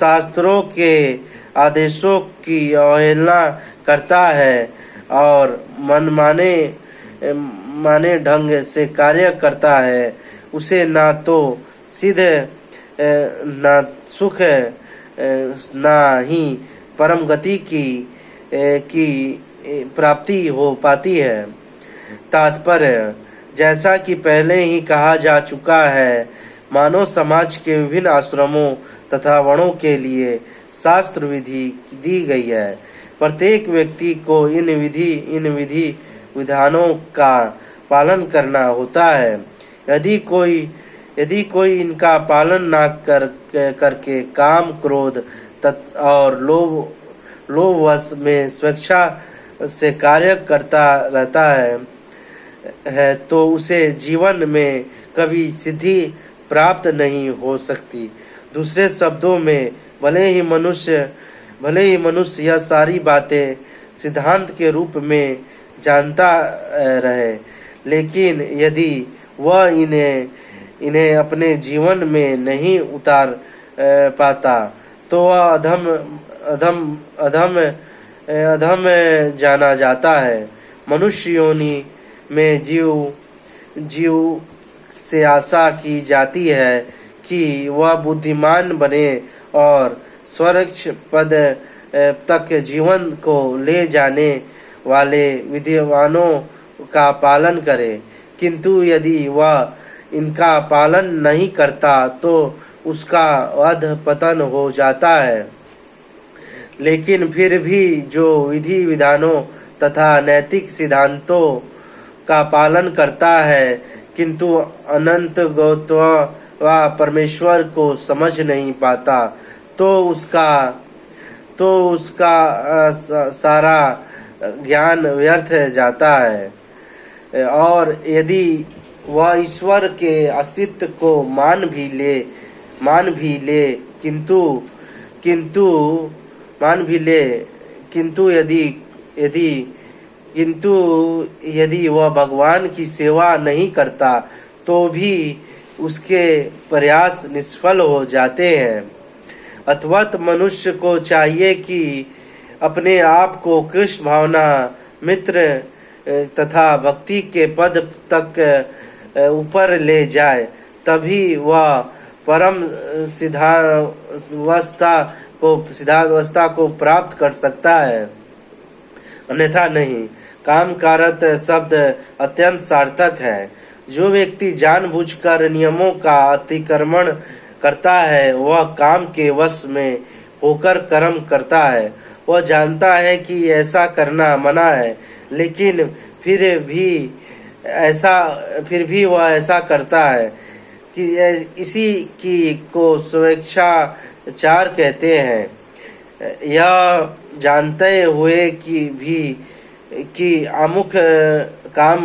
शास्त्रों के आदेशों की अवहेलना करता है और मनमाने माने ढंग से कार्य करता है, उसे ना तो सिद्ध ना सुख ना ही परम गति की प्राप्ति हो पाती है। तात्पर्य, जैसा कि पहले ही कहा जा चुका है, मानव समाज के विभिन्न आश्रमों तथा वर्णों के लिए शास्त्र विधि दी गई है। प्रत्येक व्यक्ति को इन विधि विधानों का पालन करना होता है। यदि कोई इनका पालन न करके काम, क्रोध और लोभवश में स्वेच्छा से कार्य करता रहता है तो उसे जीवन में कभी सिद्धि प्राप्त नहीं हो सकती। दूसरे शब्दों में, भले ही मनुष्य यह सारी बातें सिद्धांत के रूप में जानता रहे, लेकिन यदि वह इन्हें अपने जीवन में नहीं उतार पाता तो वह अधम जाना जाता है। मनुष्य योनि में जीव से आशा की जाती है कि वह बुद्धिमान बने और स्वर्ग पद तक जीवन को ले जाने वाले विधिवानों का पालन करे, किंतु यदि वह इनका पालन नहीं करता तो उसका अधःपतन हो जाता है। लेकिन फिर भी जो विधि विधानों तथा नैतिक सिद्धांतों का पालन करता है किंतु अनंत गौत्व व परमेश्वर को समझ नहीं पाता तो उसका सारा ज्ञान व्यर्थ जाता है। और यदि वह ईश्वर के अस्तित्व को मान भी ले किंतु यदि वह भगवान की सेवा नहीं करता तो भी उसके प्रयास निष्फल हो जाते हैं। अथवा मनुष्य को चाहिए कि अपने आप को कृष्ण भावना, मित्र तथा भक्ति के पद तक ऊपर ले जाए, तभी वह परम सिद्धावस्था को प्राप्त कर सकता है, अन्यथा नहीं। काम कारत शब्द अत्यंत सार्थक है। जो व्यक्ति जानबूझकर नियमों का अतिक्रमण करता है वह काम के वश में होकर कर्म करता है। वह जानता है कि ऐसा करना मना है, लेकिन फिर भी वह ऐसा करता है कि इसी की को स्वेच्छाचार कहते हैं। यह जानते हुए कि अमुक काम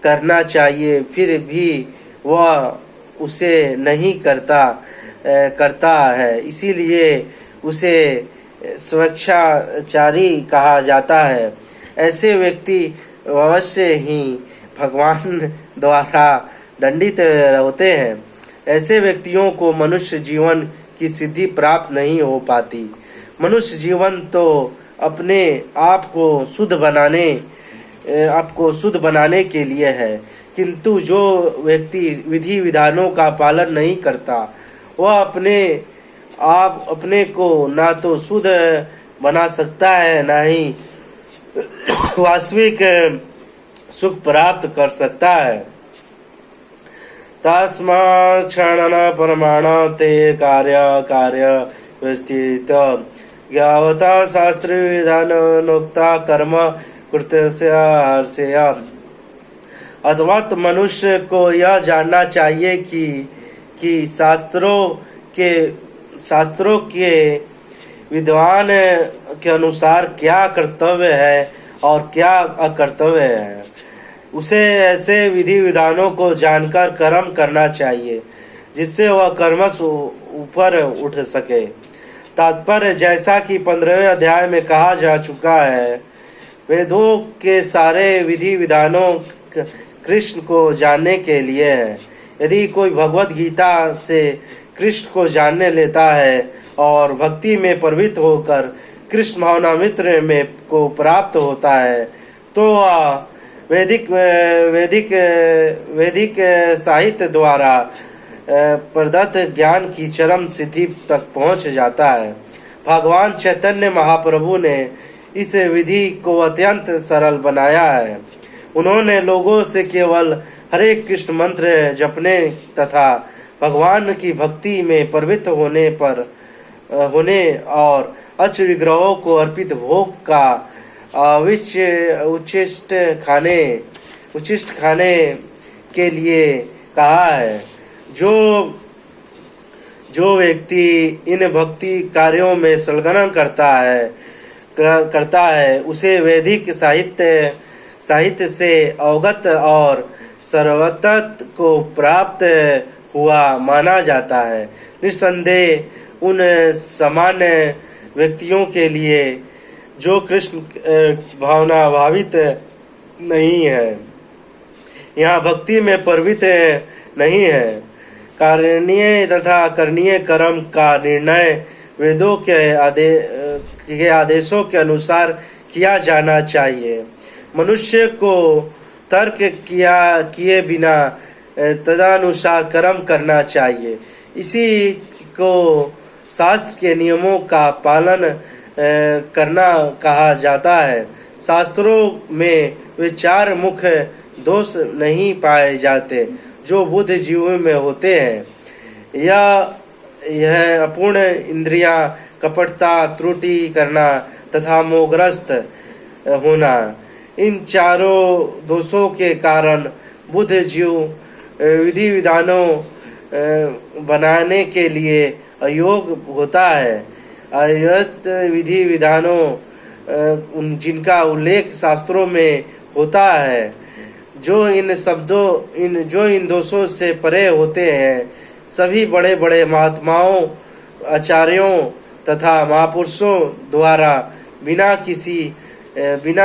करना चाहिए, फिर भी वह उसे नहीं करता है, इसीलिए उसे स्वेच्छाचारी कहा जाता है। ऐसे व्यक्ति अवश्य ही भगवान द्वारा दंडित होते हैं। ऐसे व्यक्तियों को मनुष्य जीवन की सिद्धि प्राप्त नहीं हो पाती। मनुष्य जीवन तो अपने आप को शुद्ध बनाने के लिए है, किंतु जो व्यक्ति विधि विधानों का पालन नहीं करता वह अपने को ना तो शुद्ध बना सकता है, ना ही वास्तविक सुख प्राप्त कर सकता है। तस्मात् क्षणन परमाण ते कार्य व्यवस्थित ज्ञावता शास्त्र विधान नोक्ता कर्म कृत्य हर्षय। अथवा मनुष्य को यह जानना चाहिए कि शास्त्रों के विद्वान के अनुसार क्या कर्तव्य है और क्या अकर्तव्य है। उसे ऐसे विधि विधानों को जानकर कर्म करना चाहिए जिससे वह कर्मश ऊपर उठ सके। तात्पर्य, जैसा कि 15वें अध्याय में कहा जा चुका है, वेदों के सारे विधि विधानों कृष्ण को जानने के लिए है। यदि कोई भगवत गीता से कृष्ण को जानने लेता है और भक्ति में प्रवृत्त होकर कृष्ण भावनामृत में को प्राप्त होता है तो वह वैदिक वैदिक वैदिक साहित्य द्वारा प्रदत्त ज्ञान की चरम सिद्धि तक पहुंच जाता है। भगवान चैतन्य महाप्रभु ने इस विधि को अत्यंत सरल बनाया है। उन्होंने लोगों से केवल हरे कृष्ण मंत्र जपने तथा भगवान की भक्ति में प्रवृत्त होने और अच्युत विग्रहों को अर्पित भोग का उचिष्ट खाने के लिए कहा है। जो व्यक्ति इन भक्ति कार्यों में संलग्न करता है उसे वैदिक साहित्य से अवगत और सर्वतत्व को प्राप्त हुआ माना जाता है। निस्संदेह उन सामान्य व्यक्तियों के लिए जो कृष्ण भावना भावित नहीं है, यहाँ भक्ति में प्रवृत्त नहीं है, कारणीय तथा करणीय कर्म का निर्णय वेदों के आदेशों के अनुसार किया जाना चाहिए। मनुष्य को तर्क किए बिना तदनुसार कर्म करना चाहिए। इसी को शास्त्र के नियमों का पालन करना कहा जाता है। शास्त्रों में वे चार मुख्य दोष नहीं पाए जाते जो बुद्ध जीव में होते हैं। यह अपूर्ण इंद्रिया, कपटता, त्रुटि करना तथा मोहग्रस्त होना। इन चारों दोषों के कारण बुद्ध जीव विधि विधानों बनाने के लिए अयोग्य होता है। अयत विधि विधानों जिनका उल्लेख शास्त्रों में होता है, जो इन दोषों से परे होते हैं, सभी बड़े बड़े महात्माओं, आचार्यों तथा महापुरुषों द्वारा बिना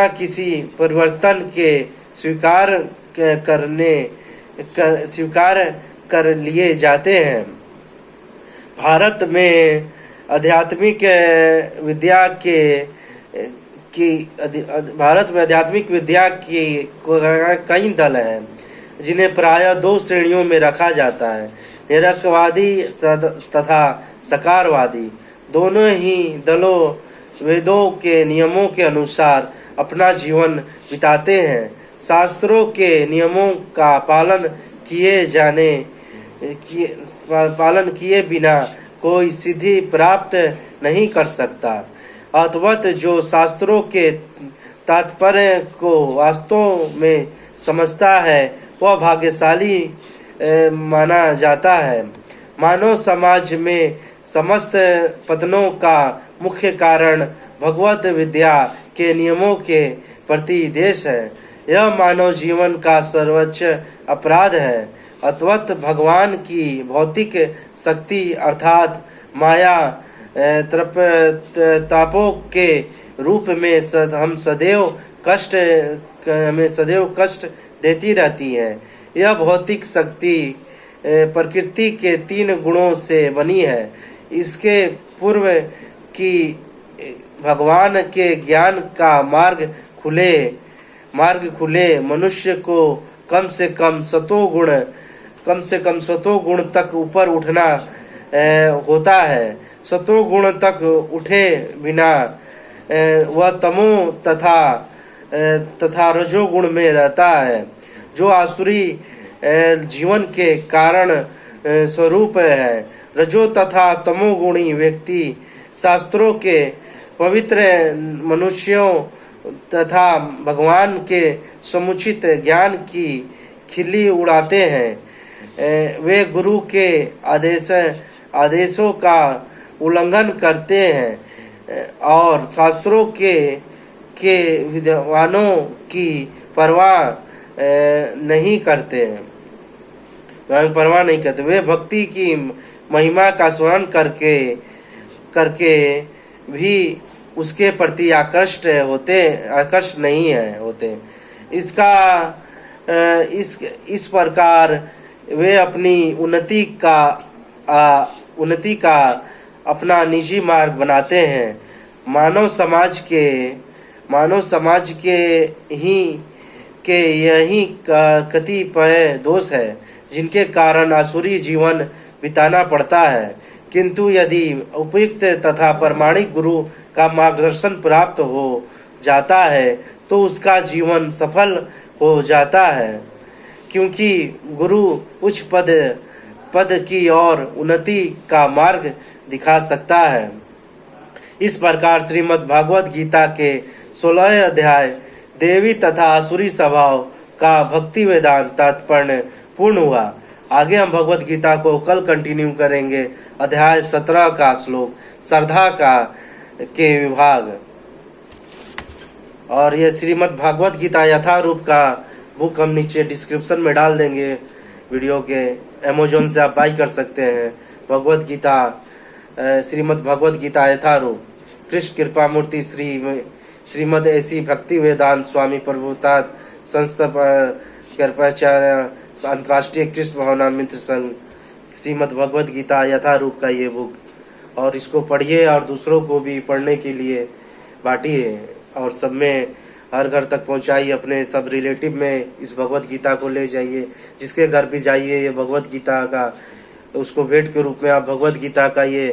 किसी परिवर्तन के स्वीकार कर लिए जाते हैं। भारत में आध्यात्मिक विद्या की कई दल हैं, जिन्हें प्रायः दो श्रेणियों में रखा जाता है, निरंकवादी तथा सकारवादी। दोनों ही दलों वेदों के नियमों के अनुसार अपना जीवन बिताते हैं। शास्त्रों के नियमों का पालन किए बिना कोई सिद्धि प्राप्त नहीं कर सकता। अतवत जो शास्त्रों के तात्पर्य को वास्तव में समझता है वह भाग्यशाली माना जाता है। मानव समाज में समस्त पतनों का मुख्य कारण भगवत विद्या के नियमों के प्रति देश है। यह मानव जीवन का सर्वोच्च अपराध है। अतवत भगवान की भौतिक शक्ति अर्थात माया तापों के रूप में हमें सदैव कष्ट देती रहती है। यह भौतिक शक्ति प्रकृति के 3 गुणों से बनी है। इसके पूर्व की भगवान के ज्ञान का मार्ग खुले मनुष्य को कम से कम सतो गुण तक ऊपर उठना होता है। सतो गुण तक उठे बिना वह तमो तथा रजोगुण में रहता है, जो आसुरी जीवन के कारण स्वरूप है। रजो तथा तमोगुणी व्यक्ति शास्त्रों के पवित्र मनुष्यों तथा भगवान के समुचित ज्ञान की खिल्ली उड़ाते हैं। वे गुरु के आदेशों का उल्लंघन करते हैं और शास्त्रों के विद्वानों की परवाह नहीं करते। वे भक्ति की महिमा का स्मरण करके भी उसके प्रति आकर्षित नहीं होते। इस प्रकार वे अपनी उन्नति का अपना निजी मार्ग बनाते हैं। मानव समाज के यही कतिपय दोष है जिनके कारण आसुरी जीवन बिताना पड़ता है। किंतु यदि उपयुक्त तथा प्रामाणिक गुरु का मार्गदर्शन प्राप्त हो जाता है तो उसका जीवन सफल हो जाता है, क्योंकि गुरु उच्च पद की ओर उन्नति का मार्ग दिखा सकता है। इस प्रकार श्रीमद् भागवत गीता के 16 अध्याय देवी तथा आसुरी स्वभाव का भक्ति वेदांत तात्पर्य पूर्ण हुआ। आगे हम भगवत गीता को कल कंटिन्यू करेंगे। अध्याय 17 का श्लोक श्रद्धा के विभाग। और ये श्रीमद् भागवत गीता यथारूप का बुक हम नीचे डिस्क्रिप्शन में डाल देंगे वीडियो के। अमेजोन से आप बाई कर सकते हैं। भगवत गीता श्रीमद् भागवत गीता यथारूप। कृष्ण कृपा मूर्ति श्रीमद ऐसी भक्ति वेदांत स्वामी प्रभुपाद संस्था कृपाचार्य अंतर्राष्ट्रीय कृष्ण भावना मित्र संघ श्रीमद् भगवत गीता यथारूप का ये बुक। और इसको पढ़िए और दूसरों को भी पढ़ने के लिए बांटिए और सब में हर घर तक पहुंचाइए। अपने सब रिलेटिव में इस भगवत गीता को ले जाइए। जिसके घर भी जाइए ये भगवत गीता का उसको भेंट के रूप में आप भगवत गीता का ये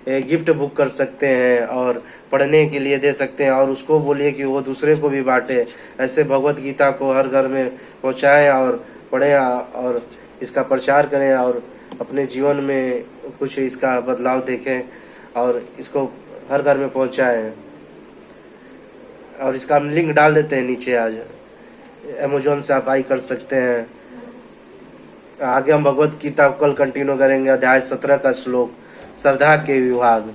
गिफ्ट बुक कर सकते हैं और पढ़ने के लिए दे सकते हैं। और उसको बोलिए कि वो दूसरे को भी बांटे। ऐसे भगवत गीता को हर घर में पहुंचाएं और पढ़ें और इसका प्रचार करें और अपने जीवन में कुछ इसका बदलाव देखें और इसको हर घर में पहुंचाएं। और इसका हम लिंक डाल देते हैं नीचे। आज अमेजोन से आप बाई कर सकते हैं। आगे हम भगवत गीता कल कंटिन्यू करेंगे। अध्याय 17 का श्लोक श्रद्धा के विभाग।